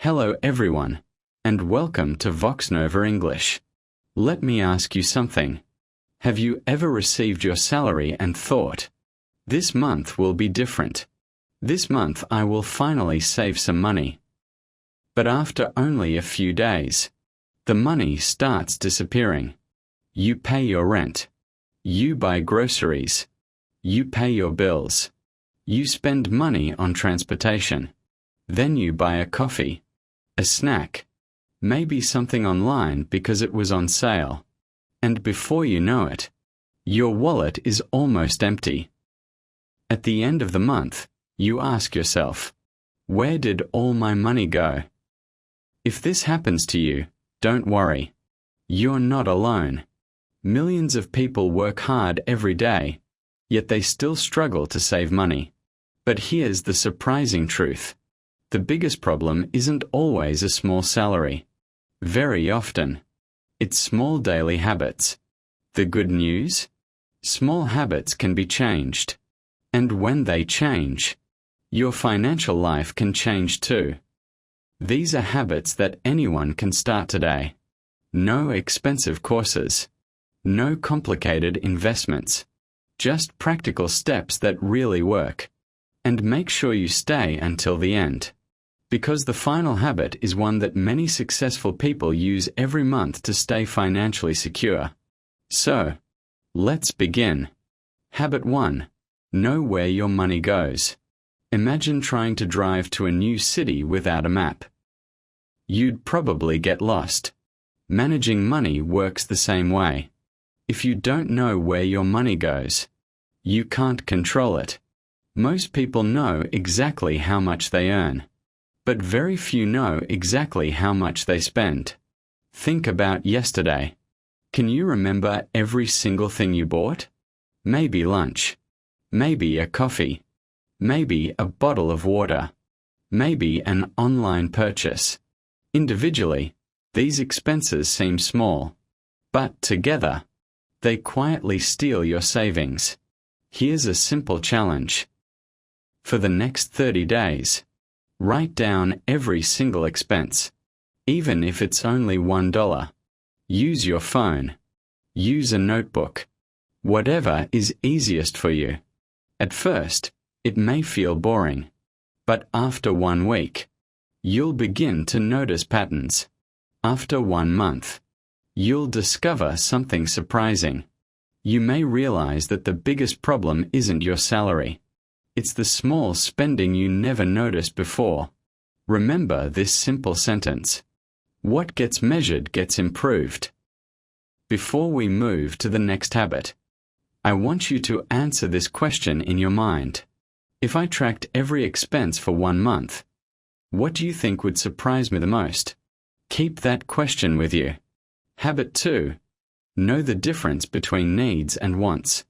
Hello everyone, and welcome to VoxNova English. Let me ask you something. Have you ever received your salary and thought, this month will be different. This month I will finally save some money. But after only a few days, the money starts disappearing. You pay your rent. You buy groceries. You pay your bills. You spend money on transportation. Then you buy a coffee, a snack, maybe something online because it was on sale. And before you know it, your wallet is almost empty. At the end of the month, you ask yourself, where did all my money go? If this happens to you, don't worry. You're not alone. Millions of people work hard every day, yet they still struggle to save money. But here's the surprising truth. The biggest problem isn't always a small salary. Very often, it's small daily habits. The good news? Small habits can be changed. And when they change, your financial life can change too. These are habits that anyone can start today. No expensive courses. No complicated investments. Just practical steps that really work. And make sure you stay until the end. Because the final habit is one that many successful people use every month to stay financially secure. So, let's begin. Habit 1. Know where your money goes. Imagine trying to drive to a new city without a map. You'd probably get lost. Managing money works the same way. If you don't know where your money goes, you can't control it. Most people know exactly how much they earn. But very few know exactly how much they spend. Think about yesterday. Can you remember every single thing you bought? Maybe lunch. Maybe a coffee. Maybe a bottle of water. Maybe an online purchase. Individually, these expenses seem small. But together, they quietly steal your savings. Here's a simple challenge. For the next 30 days, write down every single expense, even if it's only $1. Use your phone. Use a notebook. Whatever is easiest for you. At first, it may feel boring, but after 1 week, you'll begin to notice patterns. After 1 month, you'll discover something surprising. You may realize that the biggest problem isn't your salary. It's the small spending you never noticed before. Remember this simple sentence. What gets measured gets improved. Before we move to the next habit, I want you to answer this question in your mind. If I tracked every expense for 1 month, what do you think would surprise me the most? Keep that question with you. Habit 2. Know the difference between needs and wants.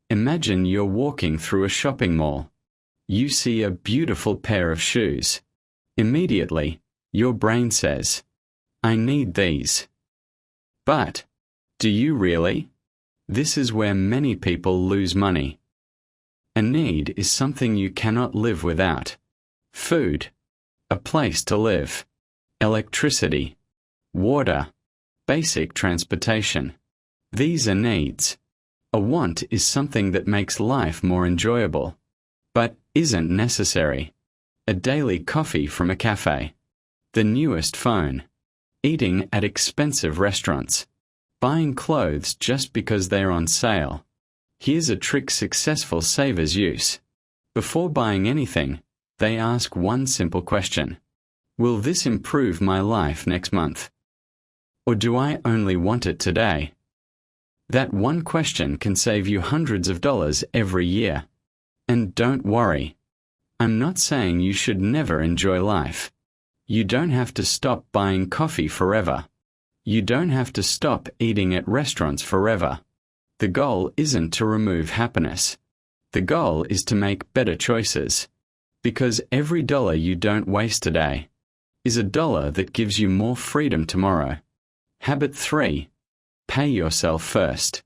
Imagine you're walking through a shopping mall. You see a beautiful pair of shoes. Immediately, your brain says, I need these. But, do you really? This is where many people lose money. A need is something you cannot live without. Food, a place to live, electricity, water, basic transportation. These are needs. A want is something that makes life more enjoyable, but isn't necessary. A daily coffee from a cafe, the newest phone, eating at expensive restaurants, buying clothes just because they're on sale. Here's a trick successful savers use. Before buying anything, they ask one simple question. Will this improve my life next month? Or do I only want it today? That one question can save you hundreds of dollars every year. And don't worry. I'm not saying you should never enjoy life. You don't have to stop buying coffee forever. You don't have to stop eating at restaurants forever. The goal isn't to remove happiness. The goal is to make better choices. Because every dollar you don't waste today is a dollar that gives you more freedom tomorrow. Habit 3. Pay yourself first.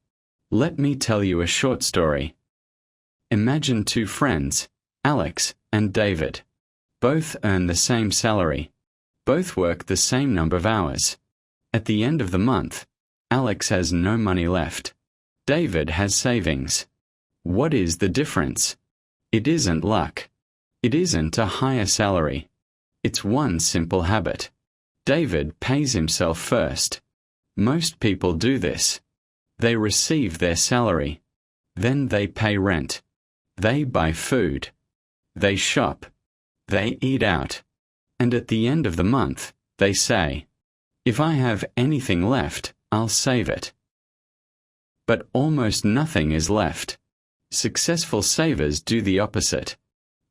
Let me tell you a short story. Imagine 2 friends, Alex and David. Both earn the same salary. Both work the same number of hours. At the end of the month, Alex has no money left. David has savings. What is the difference? It isn't luck. It isn't a higher salary. It's one simple habit. David pays himself first. Most people do this. They receive their salary. Then they pay rent. They buy food. They shop. They eat out. And at the end of the month, they say, "If I have anything left, I'll save it." But almost nothing is left. Successful savers do the opposite.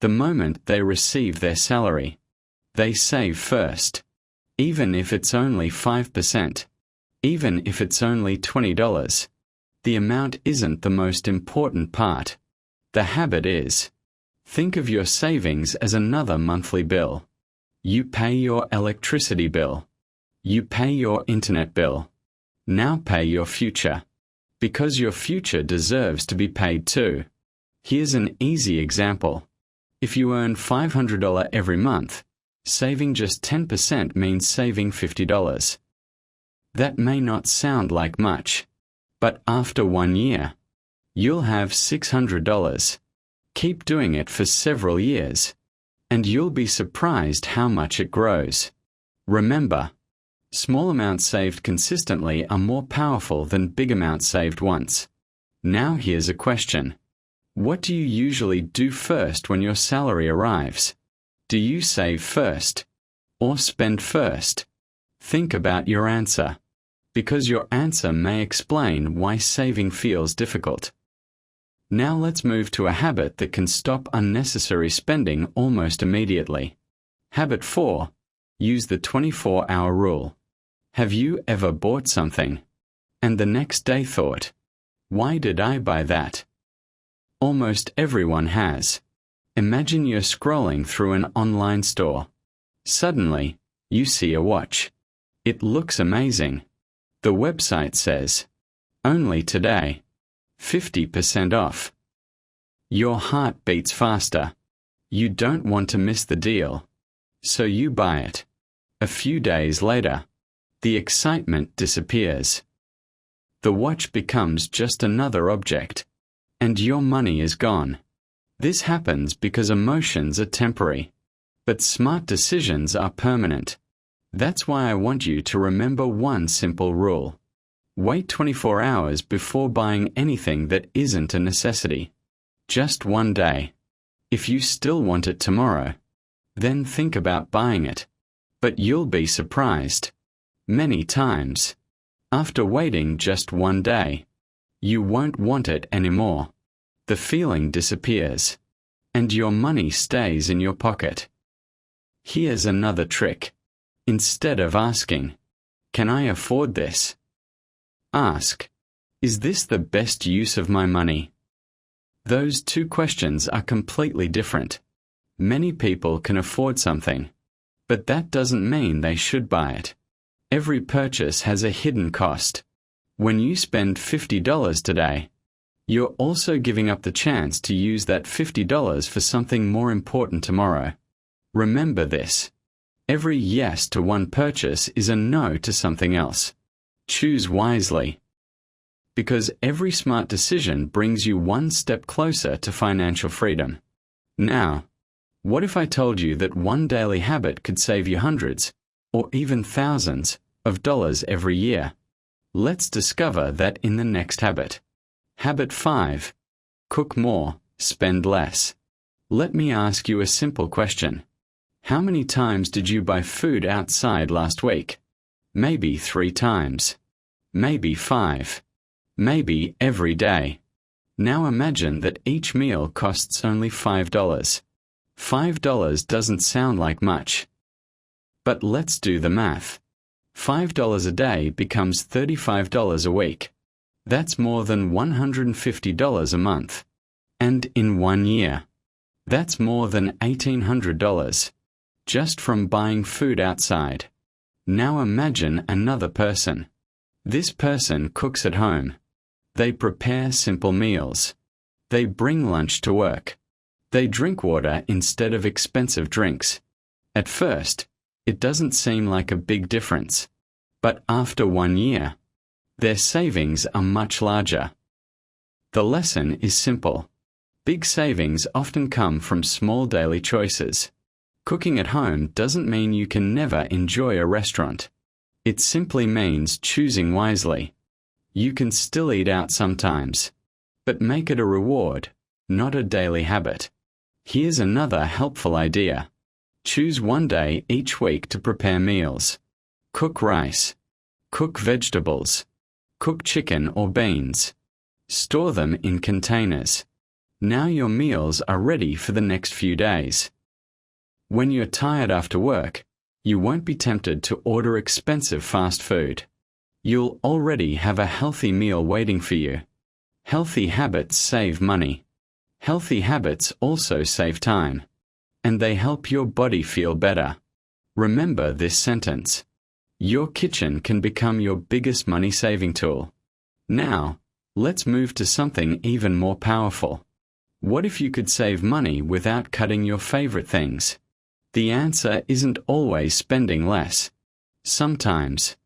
The moment they receive their salary, they save first. Even if it's only 5%, even if it's only $20, the amount isn't the most important part. The habit is. Think of your savings as another monthly bill. You pay your electricity bill. You pay your internet bill. Now pay your future. Because your future deserves to be paid too. Here's an easy example. If you earn $500 every month, saving just 10% means saving $50. That may not sound like much, but after 1 year, you'll have $600. Keep doing it for several years, and you'll be surprised how much it grows. Remember, small amounts saved consistently are more powerful than big amounts saved once. Now here's a question. What do you usually do first when your salary arrives? Do you save first? Or spend first? Think about your answer, because your answer may explain why saving feels difficult. Now let's move to a habit that can stop unnecessary spending almost immediately. Habit 4. Use the 24-hour rule. Have you ever bought something, and the next day thought, "Why did I buy that?" Almost everyone has. Imagine you're scrolling through an online store. Suddenly, you see a watch. It looks amazing. The website says, "Only today. 50% off." Your heart beats faster. You don't want to miss the deal. So you buy it. A few days later, the excitement disappears. The watch becomes just another object, and your money is gone. This happens because emotions are temporary, but smart decisions are permanent. That's why I want you to remember one simple rule. Wait 24 hours before buying anything that isn't a necessity. Just 1 day. If you still want it tomorrow, then think about buying it. But you'll be surprised. Many times, after waiting just 1 day, you won't want it anymore. The feeling disappears, and your money stays in your pocket. Here's another trick. Instead of asking, "Can I afford this?" ask, "Is this the best use of my money?" Those two questions are completely different. Many people can afford something, but that doesn't mean they should buy it. Every purchase has a hidden cost. When you spend $50 today, you're also giving up the chance to use that $50 for something more important tomorrow. Remember this. Every yes to one purchase is a no to something else. Choose wisely. Because every smart decision brings you one step closer to financial freedom. Now, what if I told you that one daily habit could save you hundreds, or even thousands, of dollars every year? Let's discover that in the next habit. Habit 5. Cook more, spend less. Let me ask you a simple question. How many times did you buy food outside last week? Maybe 3 times. Maybe 5. Maybe every day. Now imagine that each meal costs only $5. $5 doesn't sound like much. But let's do the math. $5 a day becomes $35 a week. That's more than $150 a month. And in 1 year, that's more than $1,800, just from buying food outside. Now imagine another person. This person cooks at home. They prepare simple meals. They bring lunch to work. They drink water instead of expensive drinks. At first, It doesn't seem like a big difference. But after 1 year, their savings are much larger. The lesson is simple. Big savings often come from small daily choices. Cooking at home doesn't mean you can never enjoy a restaurant. It simply means choosing wisely. You can still eat out sometimes, but make it a reward, not a daily habit. Here's another helpful idea. Choose 1 day each week to prepare meals. Cook rice. Cook vegetables. Cook chicken or beans. Store them in containers. Now your meals are ready for the next few days. When you're tired after work, you won't be tempted to order expensive fast food. You'll already have a healthy meal waiting for you. Healthy habits save money. Healthy habits also save time. And they help your body feel better. Remember this sentence. Your kitchen can become your biggest money-saving tool. Now, let's move to something even more powerful. What if you could save money without cutting your favorite things? The answer isn't always spending less. Sometimes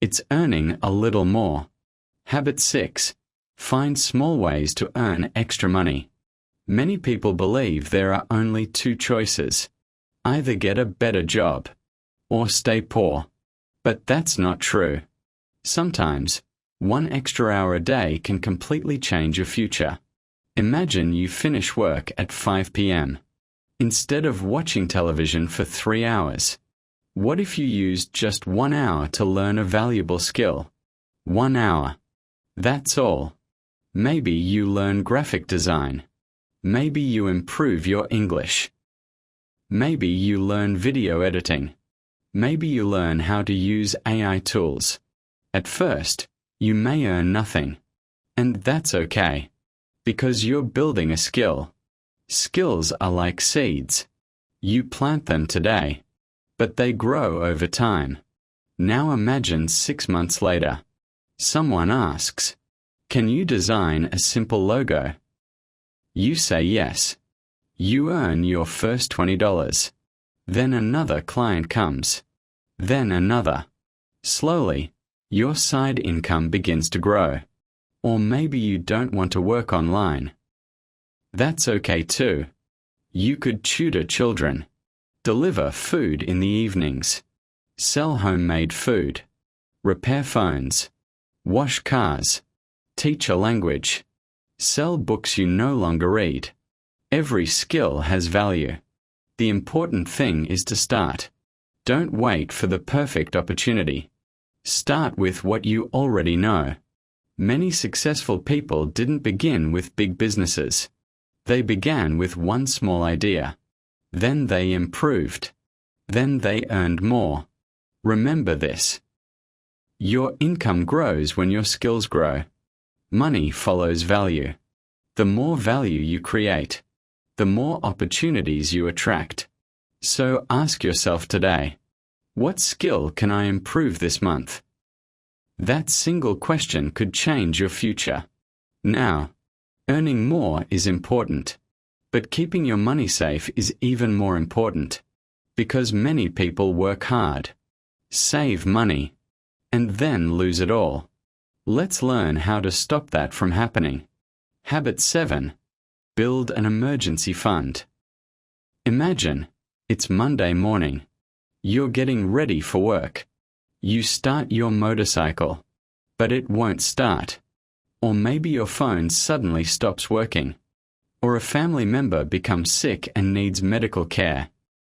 it's earning a little more. Habit 6. Find small ways to earn extra money. Many people believe there are only 2 choices. Either get a better job or stay poor. But that's not true. Sometimes, 1 extra hour a day can completely change your future. Imagine you finish work at 5 p.m. Instead of watching television for 3 hours, what if you used just 1 hour to learn a valuable skill? 1 hour. That's all. Maybe you learn graphic design. Maybe you improve your English. Maybe you learn video editing. Maybe you learn how to use AI tools. At first, you may earn nothing. And that's okay. Because you're building a skill. Skills are like seeds. You plant them today, but they grow over time. Now imagine 6 months later. Someone asks, "Can you design a simple logo?" You say yes. You earn your first $20. Then another client comes. Then another. Slowly, your side income begins to grow. Or maybe you don't want to work online. That's okay too. You could tutor children, deliver food in the evenings, sell homemade food, repair phones, wash cars, teach a language, sell books you no longer read. Every skill has value. The important thing is to start. Don't wait for the perfect opportunity. Start with what you already know. Many successful people didn't begin with big businesses. They began with 1 small idea. Then they improved. Then they earned more. Remember this. Your income grows when your skills grow. Money follows value. The more value you create, the more opportunities you attract. So ask yourself today, what skill can I improve this month? That single question could change your future. Now, earning more is important, but keeping your money safe is even more important, because many people work hard, save money, and then lose it all. Let's learn how to stop that from happening. Habit 7. Build an emergency fund. Imagine, it's Monday morning. You're getting ready for work. You start your motorcycle, but it won't start. Or maybe your phone suddenly stops working. Or a family member becomes sick and needs medical care.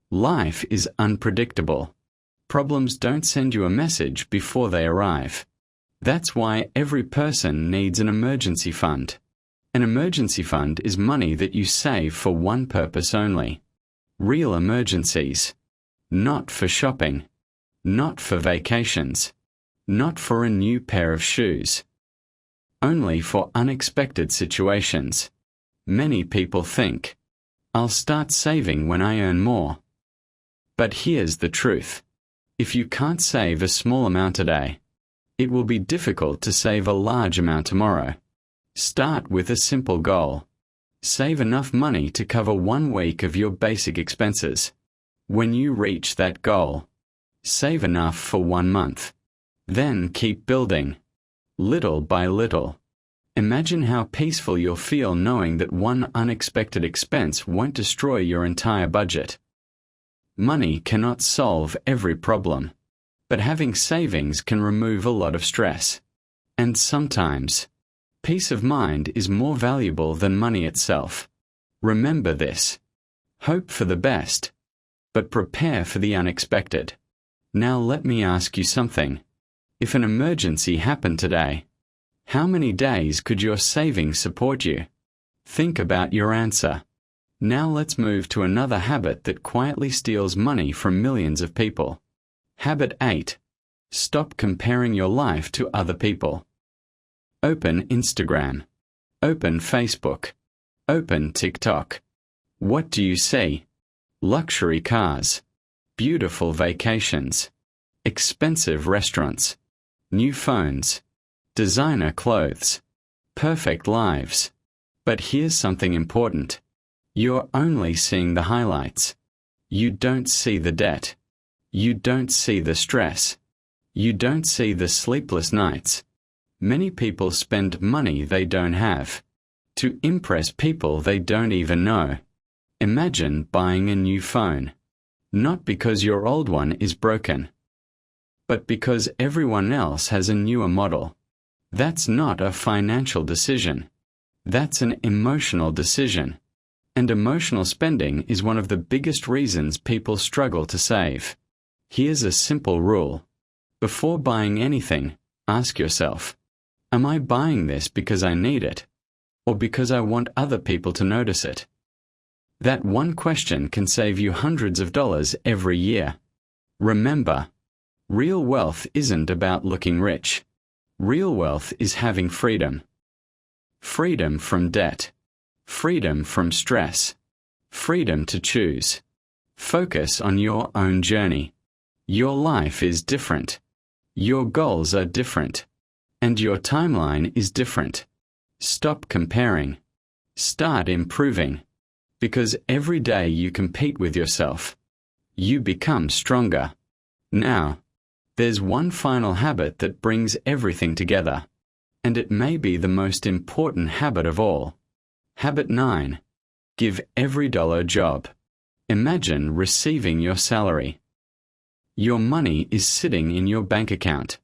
Life is unpredictable. Problems don't send you a message before they arrive. That's why every person needs an emergency fund. An emergency fund is money that you save for one purpose only. Real emergencies. Not for shopping. Not for vacations. Not for a new pair of shoes. Only for unexpected situations. Many people think, I'll start saving when I earn more. But here's the truth. If you can't save a small amount today, it will be difficult to save a large amount tomorrow. Start with a simple goal. Save enough money to cover 1 week of your basic expenses. When you reach that goal, save enough for 1 month. Then keep building, little by little. Imagine how peaceful you'll feel knowing that one unexpected expense won't destroy your entire budget. Money cannot solve every problem, but having savings can remove a lot of stress. And sometimes, peace of mind is more valuable than money itself. Remember this. Hope for the best, but prepare for the unexpected. Now let me ask you something. If an emergency happened today, how many days could your savings support you? Think about your answer. Now let's move to another habit that quietly steals money from millions of people. Habit 8. Stop comparing your life to other people. Open Instagram. Open Facebook. Open TikTok. What do you see? Luxury cars. Beautiful vacations. Expensive restaurants. New phones. Designer clothes. Perfect lives. But here's something important. You're only seeing the highlights. You don't see the debt. You don't see the stress. You don't see the sleepless nights. Many people spend money they don't have to impress people they don't even know. Imagine buying a new phone, not because your old one is broken, but because everyone else has a newer model. That's not a financial decision. That's an emotional decision. And emotional spending is one of the biggest reasons people struggle to save. Here's a simple rule. Before buying anything, ask yourself, am I buying this because I need it, or because I want other people to notice it? That one question can save you hundreds of dollars every year. Remember, real wealth isn't about looking rich. Real wealth is having freedom. Freedom from debt. Freedom from stress. Freedom to choose. Focus on your own journey. Your life is different. Your goals are different. And your timeline is different. Stop comparing. Start improving. Because every day you compete with yourself, you become stronger. Now, there's one final habit that brings everything together. And it may be the most important habit of all. Habit 9. Give every dollar a job. Imagine receiving your salary. Your money is sitting in your bank account.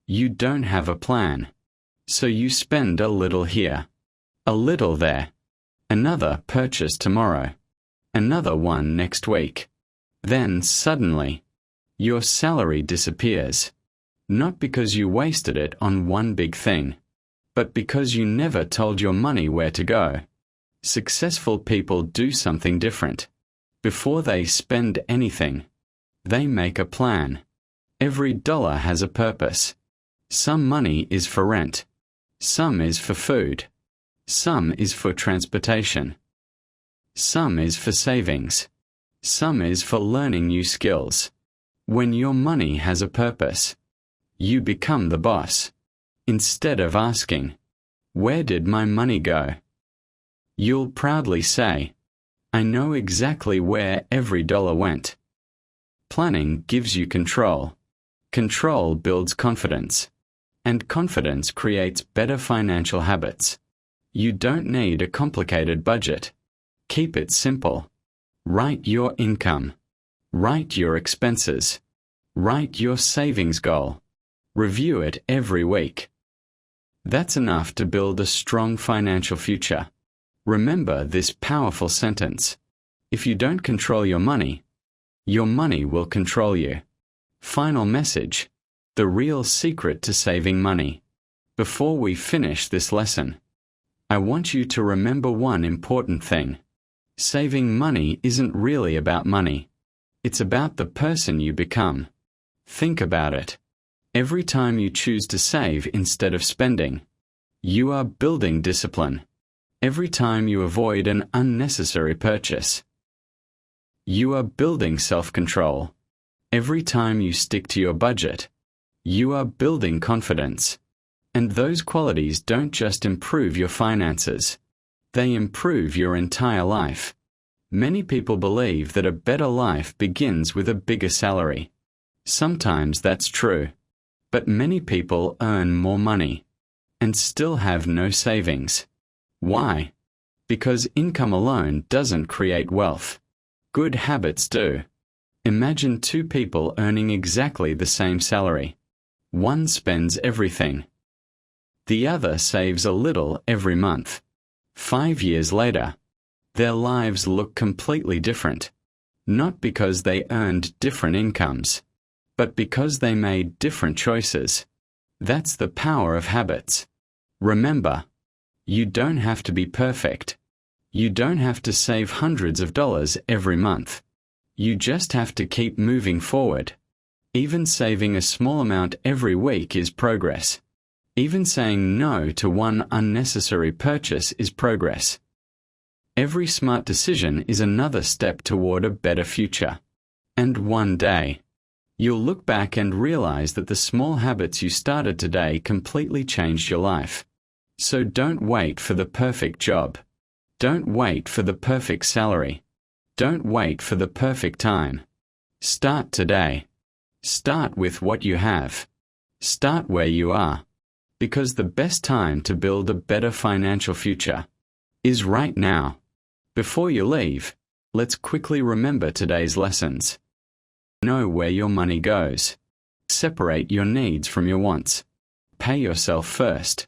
You don't have a plan. So you spend a little here, a little there, another purchase tomorrow, another one next week. Then suddenly, your salary disappears. Not because you wasted it on one big thing, but because you never told your money where to go. Successful people do something different. Before they spend anything, they make a plan. Every dollar has a purpose. Some money is for rent. Some is for food. Some is for transportation. Some is for savings. Some is for learning new skills. When your money has a purpose, you become the boss. Instead of asking, "Where did my money go?" you'll proudly say, "I know exactly where every dollar went." Planning gives you control. Control builds confidence. And confidence creates better financial habits. You don't need a complicated budget. Keep it simple. Write your income. Write your expenses. Write your savings goal. Review it every week. That's enough to build a strong financial future. Remember this powerful sentence. If you don't control your money will control you. Final message. The real secret to saving money. Before we finish this lesson, I want you to remember one important thing. Saving money isn't really about money. It's about the person you become. Think about it. Every time you choose to save instead of spending, you are building discipline. Every time you avoid an unnecessary purchase, you are building self-control. Every time you stick to your budget, you are building confidence. And those qualities don't just improve your finances, they improve your entire life. Many people believe that a better life begins with a bigger salary. Sometimes that's true, but many people earn more money and still have no savings. Why? Because income alone doesn't create wealth. Good habits do. Imagine two people earning exactly the same salary. One spends everything. The other saves a little every month. 5 years later, their lives look completely different. Not because they earned different incomes, but because they made different choices. That's the power of habits. Remember, you don't have to be perfect. You don't have to save hundreds of dollars every month. You just have to keep moving forward. Even saving a small amount every week is progress. Even saying no to one unnecessary purchase is progress. Every smart decision is another step toward a better future. And one day, you'll look back and realize that the small habits you started today completely changed your life. So don't wait for the perfect job. Don't wait for the perfect salary. Don't wait for the perfect time. Start today. Start with what you have. Start where you are. Because the best time to build a better financial future is right now. Before you leave, let's quickly remember today's lessons. Know where your money goes. Separate your needs from your wants. Pay yourself first.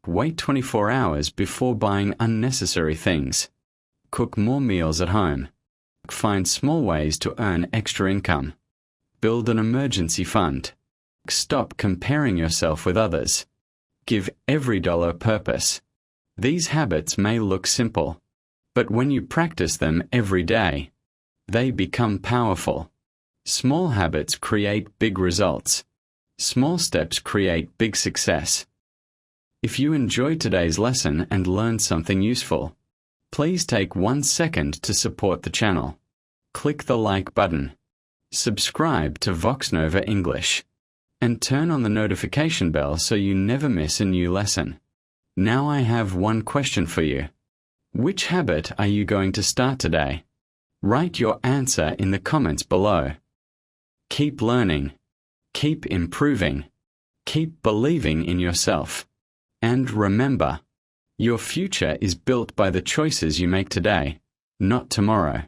Wait 24 hours before buying unnecessary things. Cook more meals at home. Find small ways to earn extra income. Build an emergency fund. Stop comparing yourself with others. Give every dollar purpose. These habits may look simple, but when you practice them every day, they become powerful. Small habits create big results. Small steps create big success. If you enjoyed today's lesson and learned something useful, please take 1 second to support the channel. Click the like button. Subscribe to VoxNova English. And turn on the notification bell so you never miss a new lesson. Now I have one question for you. Which habit are you going to start today? Write your answer in the comments below. Keep learning. Keep improving. Keep believing in yourself. And remember, your future is built by the choices you make today, not tomorrow.